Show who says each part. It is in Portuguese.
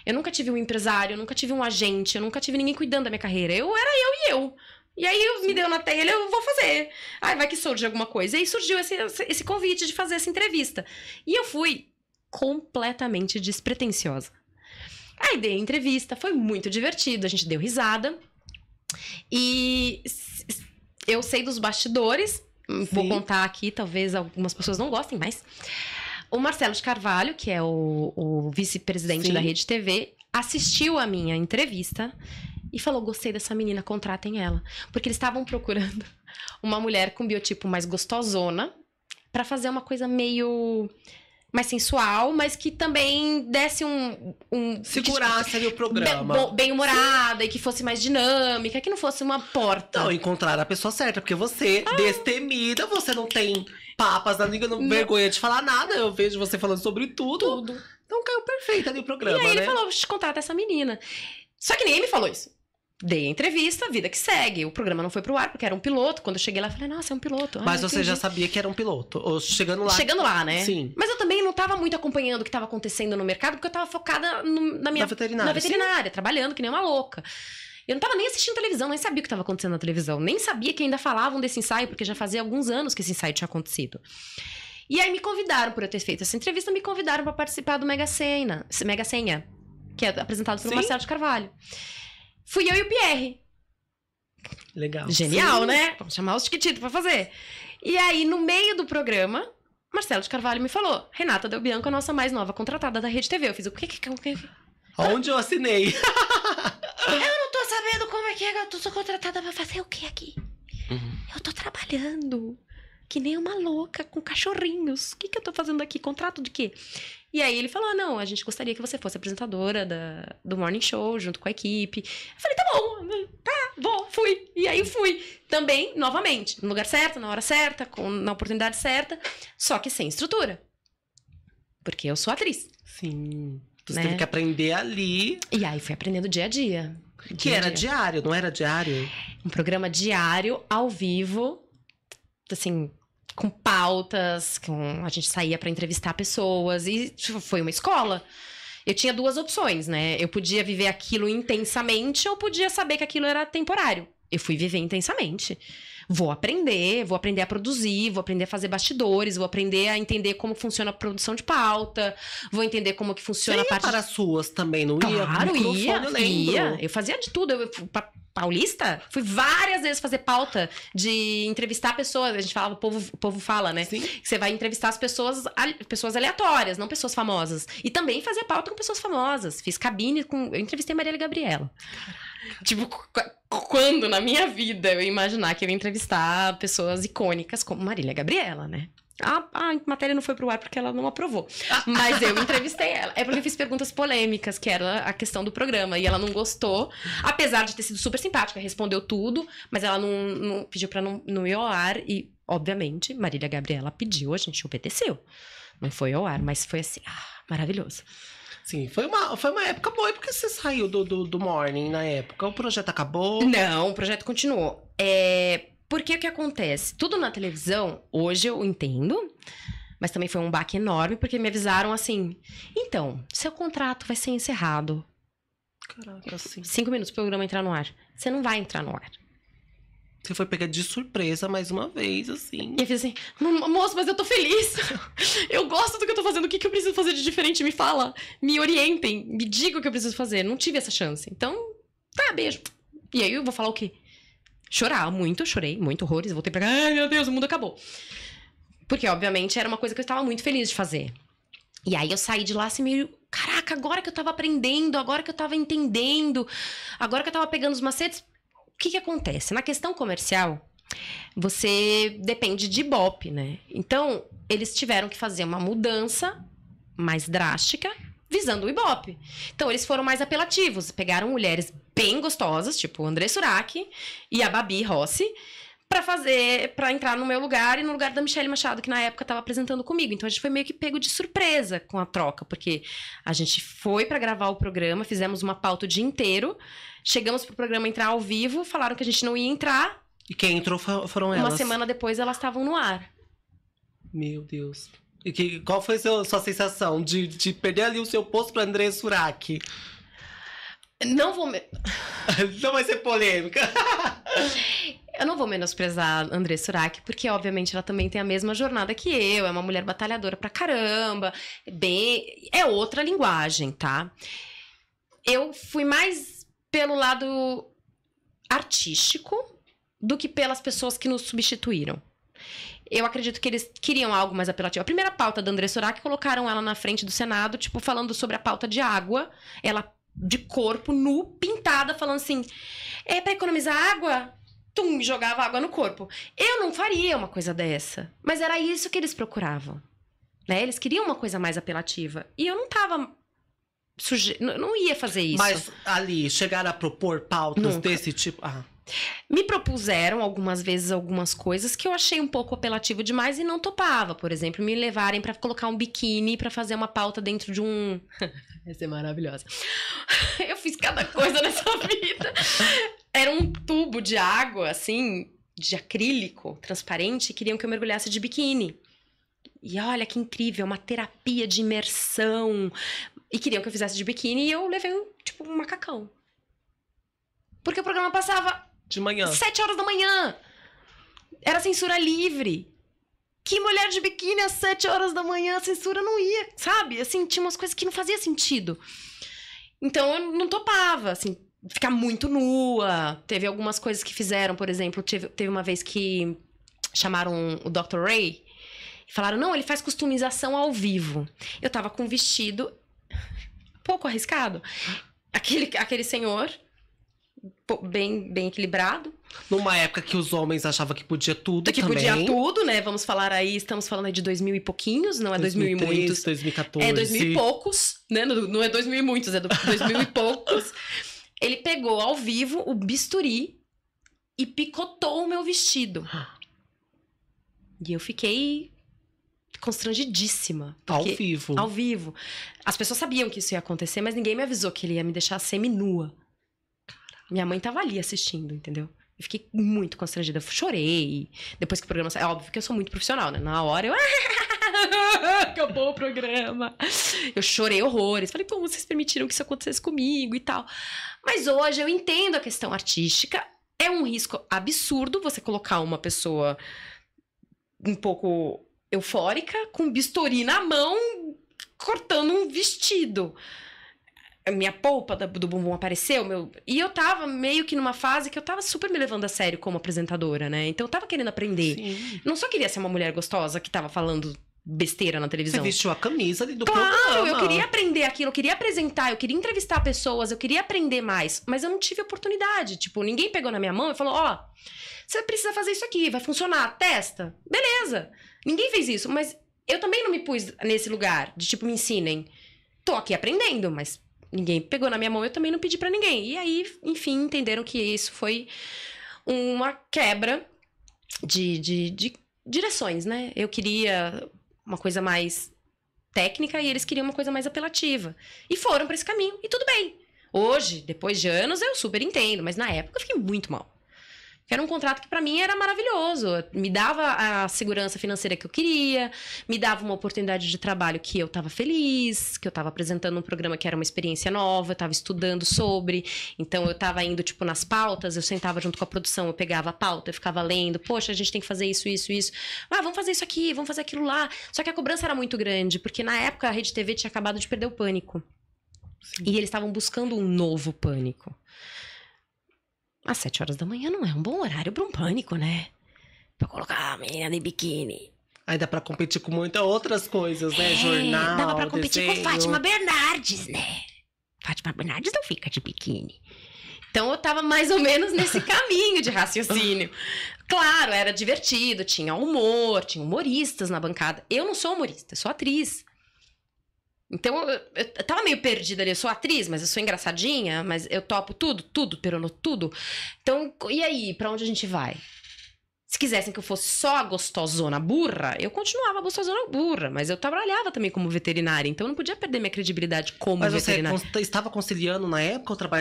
Speaker 1: Eu nunca tive um empresário, eu nunca tive um agente, eu nunca tive ninguém cuidando da minha carreira. Eu era eu e eu. E aí me deu na telha, eu vou fazer. Ai, vai que surge alguma coisa. E aí surgiu esse convite de fazer essa entrevista. E eu fui completamente despretensiosa. Aí dei a entrevista, foi muito divertido, a gente deu risada. E eu sei dos bastidores, vou contar aqui, talvez algumas pessoas não gostem, mas... O Marcelo de Carvalho, que é o vice-presidente da Rede TV, assistiu a minha entrevista e falou, gostei dessa menina, contratem ela. Porque eles estavam procurando uma mulher com biotipo mais gostosona pra fazer uma coisa meio mais sensual, mas que também desse
Speaker 2: segurasse ali o programa.
Speaker 1: Bem-humorada e que fosse mais dinâmica, que não fosse uma porta.
Speaker 2: Não, encontrar a pessoa certa, porque você, destemida, você não tem papas na língua, não vergonha de falar nada. Eu vejo você falando sobre tudo. Então caiu perfeito ali o programa,
Speaker 1: E aí
Speaker 2: né?
Speaker 1: ele falou, contrata essa menina. Só que nem ele me falou isso. Dei a entrevista, vida que segue. O programa não foi pro ar, porque era um piloto. Quando eu cheguei lá, eu falei, nossa, é um piloto.
Speaker 2: Mas você já sabia que era um piloto? Ou chegando lá?
Speaker 1: Chegando lá, né?
Speaker 2: Sim.
Speaker 1: Mas eu também não tava muito acompanhando o que tava acontecendo no mercado, porque eu tava focada na veterinária, trabalhando que nem uma louca. Eu não tava nem assistindo televisão, nem sabia o que tava acontecendo na televisão. Nem sabia que ainda falavam desse ensaio, porque já fazia alguns anos que esse ensaio tinha acontecido. E aí me convidaram, por eu ter feito essa entrevista, me convidaram pra participar do Mega Senha, que é apresentado pelo Marcelo de Carvalho. Fui eu e o Pierre.
Speaker 2: Legal.
Speaker 1: Genial, né? Vamos chamar os Chiquititos pra fazer. E aí, no meio do programa, Marcelo de Carvalho me falou, Renata Del Bianco, a nossa mais nova contratada da Rede TV. Eu fiz o quê?
Speaker 2: Onde eu assinei?
Speaker 1: Eu não tô sabendo como é que eu tô contratada pra fazer o quê aqui? Eu tô trabalhando que nem uma louca com cachorrinhos. O que eu tô fazendo aqui? Contrato de quê? E aí ele falou, não, a gente gostaria que você fosse apresentadora do Morning Show, junto com a equipe. Eu falei, tá bom, fui. E aí fui. Também, novamente, no lugar certo, na hora certa, na oportunidade certa, só que sem estrutura. Porque eu sou atriz.
Speaker 2: Sim. Você teve que aprender ali.
Speaker 1: E aí fui aprendendo dia a dia.
Speaker 2: Que era diário, não era diário?
Speaker 1: Um programa diário, ao vivo, assim, com pautas, a gente saía pra entrevistar pessoas e foi uma escola. Eu tinha duas opções, né? Eu podia viver aquilo intensamente ou podia saber que aquilo era temporário. Eu fui viver intensamente. Vou aprender a produzir, vou aprender a fazer bastidores, vou aprender a entender como funciona a produção de pauta, vou entender como que funciona a parte...
Speaker 2: para as suas também, não ia?
Speaker 1: Claro, ia. Eu fazia de tudo. Paulista, fui várias vezes fazer pauta de entrevistar pessoas. A gente falava, o povo fala, né?
Speaker 2: Sim.
Speaker 1: Que você vai entrevistar as pessoas aleatórias, não pessoas famosas. E também fazer pauta com pessoas famosas. Fiz cabine com... Eu entrevistei Marília Gabriela. Tipo, quando na minha vida eu ia imaginar que eu ia entrevistar pessoas icônicas como Marília Gabriela, né? A matéria não foi pro ar porque ela não aprovou. Mas eu entrevistei ela. É porque eu fiz perguntas polêmicas, que era a questão do programa. E ela não gostou, apesar de ter sido super simpática, respondeu tudo, mas ela não pediu pra não ir ao ar. E, obviamente, Marília Gabriela pediu, a gente obedeceu. Não foi ao ar, mas foi assim, maravilhoso.
Speaker 2: Sim, foi uma época boa. E por que você saiu do Morning na época? O projeto acabou?
Speaker 1: Não, o projeto continuou. Porque o que acontece? Tudo na televisão, hoje eu entendo, mas também foi um baque enorme, porque me avisaram assim, então, seu contrato vai ser encerrado.
Speaker 2: Caraca, assim.
Speaker 1: 5 minutos pro programa entrar no ar. Você não vai entrar no ar.
Speaker 2: Você foi pegar de surpresa mais uma vez, assim.
Speaker 1: E eu fiz assim, moço, mas eu tô feliz. Eu gosto do que eu tô fazendo. O que eu preciso fazer de diferente? Me fala, me orientem, me diga o que eu preciso fazer. Não tive essa chance. Então, tá, beijo. E aí eu vou falar o quê? Chorei muito, horrores. Voltei pra cá, ai meu Deus, o mundo acabou. Porque, obviamente, era uma coisa que eu estava muito feliz de fazer. E aí eu saí de lá assim meio, caraca, agora que eu tava aprendendo, agora que eu tava entendendo, agora que eu tava pegando os macetes. O que acontece? Na questão comercial, você depende de Ibope, né? Então, eles tiveram que fazer uma mudança mais drástica, visando o Ibope. Então, eles foram mais apelativos. Pegaram mulheres bem gostosas, tipo o André Surak e a Babi Rossi, pra entrar no meu lugar e no lugar da Michelle Machado, que na época tava apresentando comigo. Então, a gente foi meio que pego de surpresa com a troca, porque a gente foi pra gravar o programa, fizemos uma pauta o dia inteiro, chegamos pro programa entrar ao vivo, falaram que a gente não ia entrar.
Speaker 2: E quem entrou foram elas?
Speaker 1: Uma semana depois, elas estavam no ar.
Speaker 2: Meu Deus. E qual foi a sua sensação de perder ali o seu posto para André Surak?
Speaker 1: Não vou...
Speaker 2: Não vai ser polêmica.
Speaker 1: Eu não vou menosprezar a Andressa Surak, porque, obviamente, ela também tem a mesma jornada que eu. É uma mulher batalhadora pra caramba. É outra linguagem, tá? Eu fui mais pelo lado artístico do que pelas pessoas que nos substituíram. Eu acredito que eles queriam algo mais apelativo. A primeira pauta da Andressa Surak, colocaram ela na frente do Senado, tipo, falando sobre a pauta de água. Ela de corpo nu, pintada, falando assim, é pra economizar água? Tum, jogava água no corpo. Eu não faria uma coisa dessa. Mas era isso que eles procuravam. Né? Eles queriam uma coisa mais apelativa. E eu não tava... Não ia fazer isso.
Speaker 2: Mas ali, chegaram a propor pautas
Speaker 1: Nunca.
Speaker 2: desse tipo? Ah.
Speaker 1: Me propuseram algumas vezes algumas coisas que eu achei um pouco apelativo demais e não topava. Por exemplo, me levarem pra colocar um biquíni pra fazer uma pauta dentro de um... Essa é maravilhosa. Eu fiz cada coisa nessa vida. Era um tubo de água, assim, de acrílico, transparente, e queriam que eu mergulhasse de biquíni. E olha que incrível, uma terapia de imersão. E queriam que eu fizesse de biquíni e eu levei, tipo, um macacão. Porque o programa passava...
Speaker 2: De manhã.
Speaker 1: 7 horas da manhã. Era censura livre. Que mulher de biquíni às 7 horas da manhã, a censura não ia, sabe? Assim, tinha umas coisas que não fazia sentido. Então, eu não topava, assim, ficar muito nua. Teve algumas coisas que fizeram, por exemplo, teve uma vez que chamaram o Dr. Ray e falaram, não, ele faz customização ao vivo. Eu tava com um vestido pouco arriscado. Aquele senhor... Bem equilibrado.
Speaker 2: Numa época que os homens achavam que podia tudo
Speaker 1: que
Speaker 2: também.
Speaker 1: Podia tudo, né? Vamos falar aí, estamos falando aí de 2000 e pouquinhos, não é 2000 e muitos.
Speaker 2: 2014.
Speaker 1: É 2000 e poucos, né? Não é 2000 e muitos, é 2000 e poucos. Ele pegou ao vivo o bisturi e picotou o meu vestido. E eu fiquei constrangidíssima.
Speaker 2: Ao vivo.
Speaker 1: Ao vivo. As pessoas sabiam que isso ia acontecer, mas ninguém me avisou que ele ia me deixar semi-nua. Minha mãe tava ali assistindo, entendeu? Eu fiquei muito constrangida. Eu chorei. Depois que o programa saiu. É óbvio que eu sou muito profissional, né? Na hora eu... Acabou o programa. Eu chorei horrores. Falei, pô, vocês permitiram que isso acontecesse comigo e tal. Mas hoje eu entendo a questão artística. É um risco absurdo você colocar uma pessoa um pouco eufórica, com bisturi na mão, cortando um vestido. A minha polpa do bumbum apareceu, e eu tava meio que numa fase que eu tava super me levando a sério como apresentadora, né? Então eu tava querendo aprender.
Speaker 2: Sim.
Speaker 1: Não só queria ser uma mulher gostosa que tava falando besteira na televisão.
Speaker 2: Você vestiu a camisa ali do
Speaker 1: programa.
Speaker 2: programa.
Speaker 1: Eu queria aprender aquilo, eu queria apresentar, eu queria entrevistar pessoas, eu queria aprender mais. Mas eu não tive oportunidade. Tipo, ninguém pegou na minha mão e falou, ó, você precisa fazer isso aqui, vai funcionar, testa. Beleza. Ninguém fez isso, mas eu também não me pus nesse lugar de tipo, me ensinem. Tô aqui aprendendo, mas... Ninguém pegou na minha mão, eu também não pedi pra ninguém. E aí, enfim, entenderam que isso foi uma quebra de direções, né? Eu queria uma coisa mais técnica e eles queriam uma coisa mais apelativa. E foram pra esse caminho, e tudo bem. Hoje, depois de anos, eu super entendo, mas na época eu fiquei muito mal. Era um contrato que pra mim era maravilhoso. Me dava a segurança financeira que eu queria, me dava uma oportunidade de trabalho que eu tava feliz, que eu tava apresentando um programa que era uma experiência nova, eu tava estudando sobre. Então eu tava indo, tipo, nas pautas, eu sentava junto com a produção, eu pegava a pauta, eu ficava lendo. Poxa, a gente tem que fazer isso, isso, isso. Ah, vamos fazer isso aqui, vamos fazer aquilo lá. Só que a cobrança era muito grande, porque na época a Rede TV tinha acabado de perder o Pânico. Sim. E eles estavam buscando um novo Pânico. Às 7 horas da manhã não é um bom horário pra um Pânico, né? Pra colocar a menina de biquíni.
Speaker 2: Aí dá pra competir com muitas outras coisas, né? Jornal,
Speaker 1: dava pra competir
Speaker 2: desenho.
Speaker 1: com Fátima Bernardes, né? Fátima Bernardes não fica de biquíni. Então eu tava mais ou menos nesse caminho de raciocínio. Claro, era divertido, tinha humor, tinha humoristas na bancada. Eu não sou humorista, eu sou atriz. Então, eu tava meio perdida ali. Eu sou atriz, mas eu sou engraçadinha, mas eu topo tudo, perono tudo. Então, e aí? Pra onde a gente vai? Se quisessem que eu fosse só a gostosona burra, eu continuava a gostosona burra. Mas eu trabalhava também como veterinária, então eu não podia perder minha credibilidade como veterinária.
Speaker 2: Mas você estava conciliando na época o trabalho